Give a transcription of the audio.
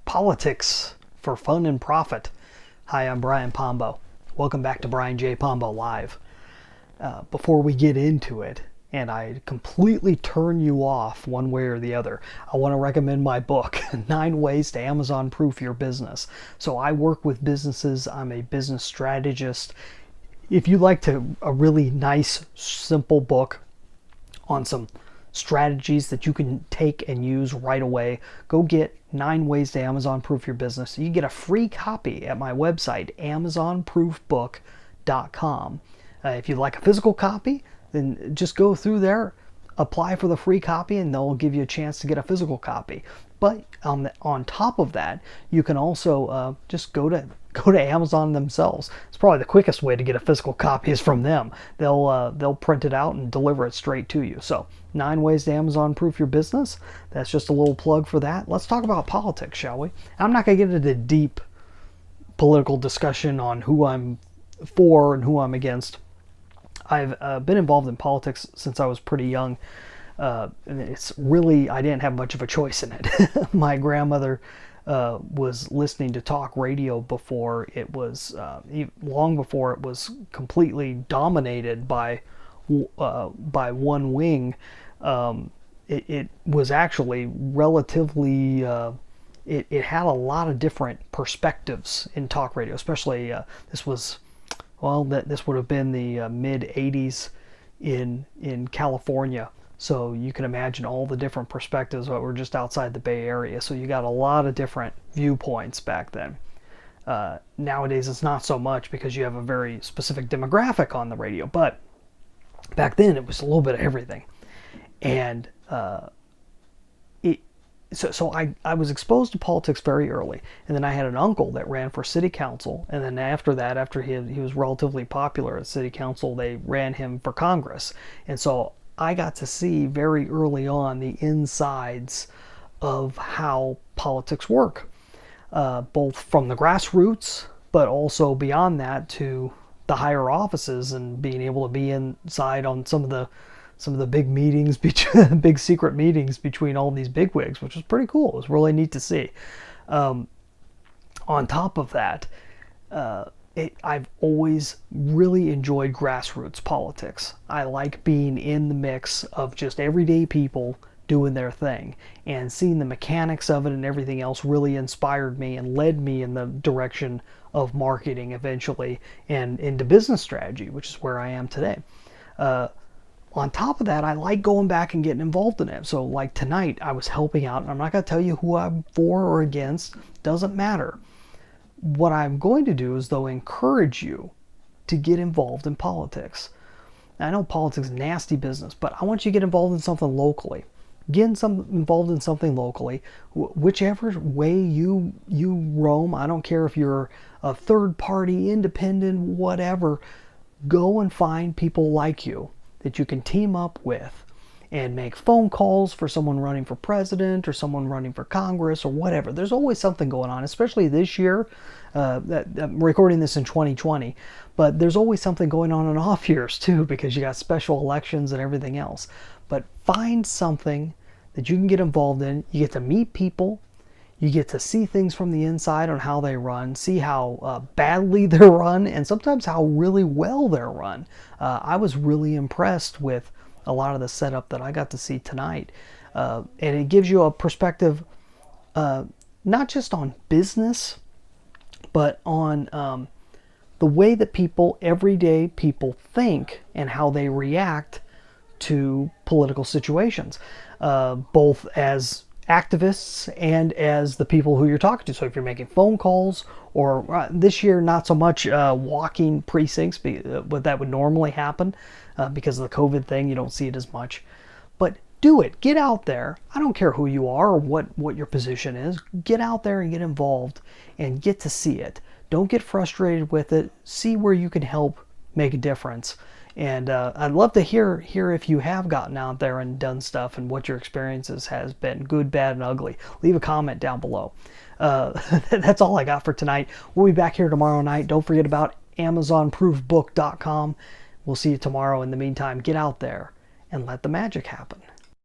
Politics for Fun and Profit. Hi, I'm Brian Pombo. Welcome back to Brian J. Pombo Live. Before we get into it, and I completely turn you off one way or the other, I want to recommend my book, 9 Ways to Amazon Proof Your Business. So I work with businesses. I'm a business strategist. If you like a really nice, simple book on some strategies that you can take and use right away, go get 9 Ways to Amazon Proof Your Business. You get a free copy at my website, amazonproofbook.com. If you'd like a physical copy, then just go through there, apply for the free copy, and they'll give you a chance to get a physical copy. But on top of that, you can also just go to Amazon themselves. It's probably the quickest way to get a physical copy is from them. They'll print it out and deliver it straight to you. So 9 Ways to Amazon Proof Your Business. That's just a little plug for that. Let's talk about politics, shall we? I'm not going to get into deep political discussion on who I'm for and who I'm against. I've been involved in politics since I was pretty young. And it's really, I didn't have much of a choice in it. My grandmother was listening to talk radio before it was, long before it was completely dominated by one wing. It was actually relatively, it had a lot of different perspectives in talk radio, especially this would have been the mid 80s in California. So you can imagine all the different perspectives that were just outside the Bay Area. So you got a lot of different viewpoints back then. Nowadays it's not so much because you have a very specific demographic on the radio. But back then it was a little bit of everything. And So I was exposed to politics very early, and then I had an uncle that ran for city council, and then after that, after he was relatively popular at city council, they ran him for Congress. And so I got to see very early on the insides of how politics work, both from the grassroots, but also beyond that to the higher offices, and being able to be inside on some of the big meetings, big secret meetings between all these bigwigs, which was pretty cool. It was really neat to see. On top of that, I've always really enjoyed grassroots politics. I like being in the mix of just everyday people doing their thing, and seeing the mechanics of it and everything else really inspired me and led me in the direction of marketing eventually and into business strategy, which is where I am today. On top of that, I like going back and getting involved in it. So like tonight, I was helping out, and I'm not going to tell you who I'm for or against. Doesn't matter. What I'm going to do is, though, encourage you to get involved in politics. Now, I know politics is nasty business, but I want you to get involved in something locally. Involved in something locally, whichever way you roam. I don't care if you're a third party, independent, whatever. Go and find people like you that you can team up with and make phone calls for someone running for president or someone running for Congress or whatever. There's always something going on, especially this year. I'm recording this in 2020, but there's always something going on in off years too, because you got special elections and everything else. But find something that you can get involved in. You get to meet people. You get to see things from the inside on how they run, see how badly they're run, and sometimes how really well they're run. I was really impressed with a lot of the setup that I got to see tonight. And it gives you a perspective, not just on business, but on the way that everyday people think and how they react to political situations, both as activists and as the people who you're talking to. So if you're making phone calls, or this year not so much walking precincts, but that would normally happen because of the COVID thing. You don't see it as much, but do it. Get out there. I don't care who you are or what your position is. Get out there and get involved and get to see it. Don't get frustrated with it. See where you can help make a difference. And I'd love to hear if you have gotten out there and done stuff and what your experiences has been, good, bad, and ugly. Leave a comment down below. That's all I got for tonight. We'll be back here tomorrow night. Don't forget about AmazonProofBook.com. We'll see you tomorrow. In the meantime, get out there and let the magic happen.